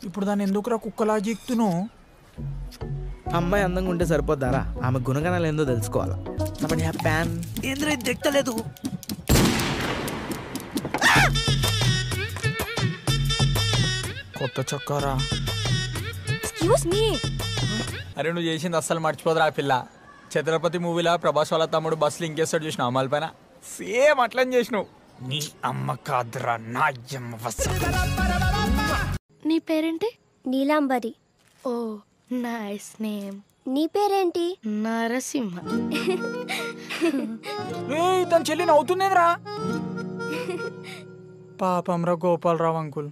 ఇప్పుడు దాన్ని ఎందుకురా కుక్కలా జీక్తును? అమ్మాయి అందంగా ఉంటే సరిపోద్దారా, ఆమె గుణగణాలు ఏందో తెలుసుకోవాలా. ప్యాన్ ఏంద్ర దిక్కలేదు. కొత్త చక్కారా. Excuse me. అరే నువ్వు చేసింది అస్సలు మర్చిపోదురా ఆ పిల్ల. ఛత్రపతి మూవీలో ప్రభాస్ వాళ్ళ తమ్ముడు బస్సులు ఇంకేస్తాడు చూసిన అమ్మాయిల పైన, సేమ్ అట్లని చేసినావు. నీ అమ్మ కాదురా నా అమ్మ. నీ పేరేంటి? నీలాంబరి. ఓ నైస్ నేమ్. నీ పేరేంటి? నరసింహ. తన చెల్లి నవ్వుతుందేంద్రా. పాపంరా గోపాలరావు అంకుల్,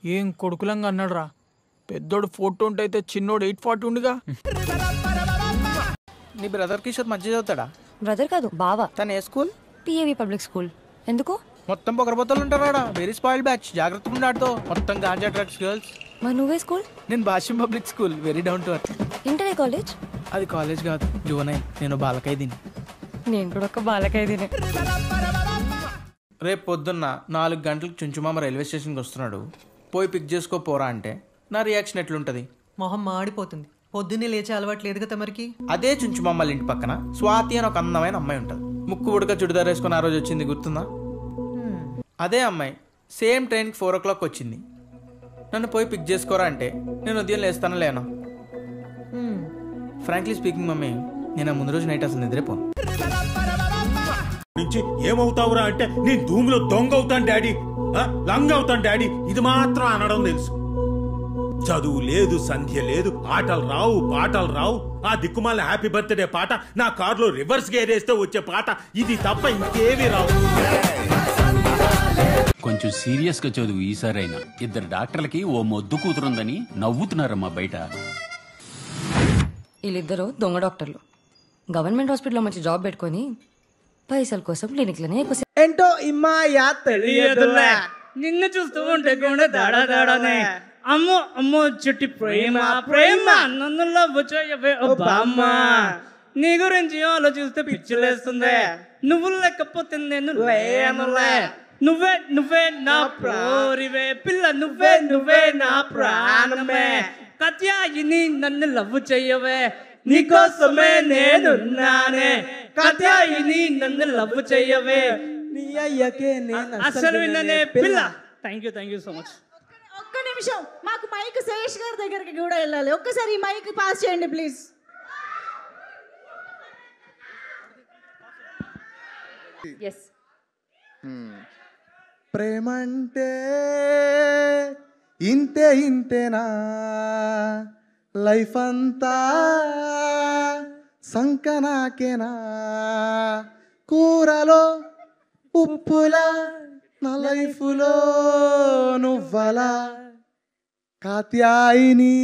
ఏం కొడుకులంగా అన్నాడు రా. పెద్దోడు 420 అయితే చిన్నోడు 840 ఉండిగా. నీ బ్రదర్ కిషోర్ మంచిగా చదువుతాడా? బ్రదర్ కాదు బావా. తను ఏ స్కూల్? పిఏవి public school. ఎందుకు? మొత్తం పొగరబోతలు ఉంటారా, వెరీ స్పాయిల్డ్ బ్యాచ్, జాగ్రత్తగా ఉండాడుతో, మొత్తం గాంజా డ్రగ్స్ గర్ల్స్. మరి నువ్వే స్కూల్? నేను Bhashyam public school, very down to earth. Inter college? అది కాలేజ్ కాదు, జూనై. నేను బాలకైదీని. నేను కూడా ఒక బాలకైదీనే. రేపు పొద్దున్న 4 గంటలకు చుంచుమామ రైల్వే స్టేషన్కి వస్తున్నాడు, పోయి పిక్ చేసుకోపోరా అంటే నా రియాక్షన్ ఎట్లుంటది? మొహం మాడిపోతుంది. పొద్దున్నే లేచే అలవాటు లేదు కదా మరికి. అదే చుంచుమామల ఇంటి పక్కన స్వాతి అని ఒక అందమైన అమ్మాయి ఉంటుంది. ముక్కు ఉడక చుడిదార్ వేసుకుని ఆ రోజు వచ్చింది, గుర్తుందా? అదే అమ్మాయి సేమ్ ట్రైన్కి 4 o'clock వచ్చింది. నన్ను పోయి పిక్ చేసుకోరా అంటే నేను ఉదయం లేస్తాను లేనా? ఫ్రాంక్లీ స్పీకింగ్ మమ్మీ, నేను ఆ ముందు రోజు నైట్ అసలు నిద్రపోను. నుంచి ఏమవుతావురా అంటే నేను ధూములో దొంగ అవుతాను డాడీ, లంగ్ అవుతాను డాడీ, ఇది మాత్రం అనడం తెలుసు. చదువు లేదు, సంధ్య లేదు, ఆటలు రావు, పాటలు రావు. ఆ దిక్కుమాల హ్యాపీ బర్త్డే పాట, నా కారులో రివర్స్ గేర్ వేస్తే వచ్చే పాట, ఇది తప్ప ఇంకేమీ రావు. కొంచెం సీరియస్ గా చదువు ఈసారైనా. 2 డాక్టర్లకి ఓ మొద్దు కూతురుందని నవ్వుతున్నారమ్మా బయట. వీళ్ళిద్దరు దొంగ డాక్టర్లు. గవర్నమెంట్ హాస్పిటల్లో మంచి జాబ్ పెట్టుకొని పైసల కోసం క్లినిక్లనే ఎక్కువ. ఏంటో ఇమ్మాయా తెలియదులే, నిన్ను చూస్తూ ఉంటే కూడా దాడానే. అమ్మో అమ్మో చుట్టి ప్రేమ ప్రేమ, నన్ను లవ్ చేయవే ఓ బామ్మ. నీ గురించి ఆలోచిస్తే పిచ్చిలేస్తుంది. నువ్వు లేకపోతే నేను లేనులే. నువ్వే నువ్వే నా ప్రోరివే పిల్ల, నువ్వే నువ్వే నా ప్రాణమే. కత్యాయిని నన్ను లవ్ చెయ్యవే, నీకోసమే నేనున్నానే. కత్యాయిని నన్ను లవ్ చెయ్యవే, నీ అయ్యకే నేను అసలు విన్ననే పిల్ల. Thank you so much. ఒక్క నిమిషం, మాకు మైక్ శేష్ గారి దగ్గరికి కూడా వెళ్ళాలి. ఒక్కసారి ఈ మైక్ పాస్ చేయండి ప్లీజ్. ఎస్. ప్రేమంటే ఇంతే ఇంతేనా, లైఫ్ అంతా సంకనాకేనా, కూరలో ఉప్పులా నా లైఫ్లో నువ్వలా, కాత్యాయిని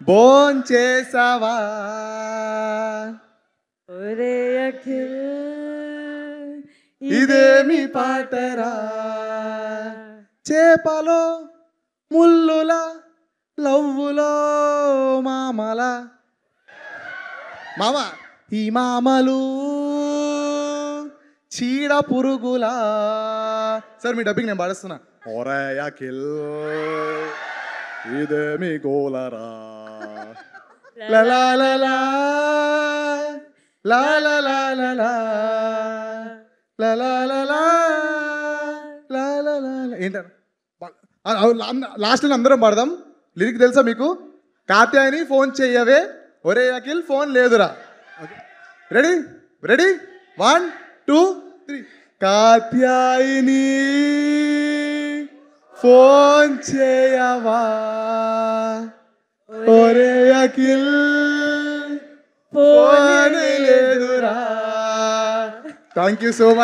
భోంచేసావా? ఒరే అఖిల్ ఇదేమి పాటరా, చేపలో ముల్లుల లవ్వులో మామల. మామ ఈ మామలు చీడ పురుగులా. సార్ మీ డబ్బింగ్ నేను పాడిస్తున్నా. ఒరే అఖిల్ ఇదేమి గోలరా, లలా లలా లా లా లా లా లా లా లా లా లా లా లా. ఏంటన్నా లాస్ట్ అందరం పాడదాం. లిరిక్ తెలుసా మీకు? కాత్యాయని ఫోన్ చెయ్యవే, ఒరే అఖిల్ ఫోన్ లేదురా. Ready ready 1 2 3. కాత్యాయని ఫోన్ చేయవా, ఒరే అఖిల్ ఫోన్ లేదురా. Thank you so much.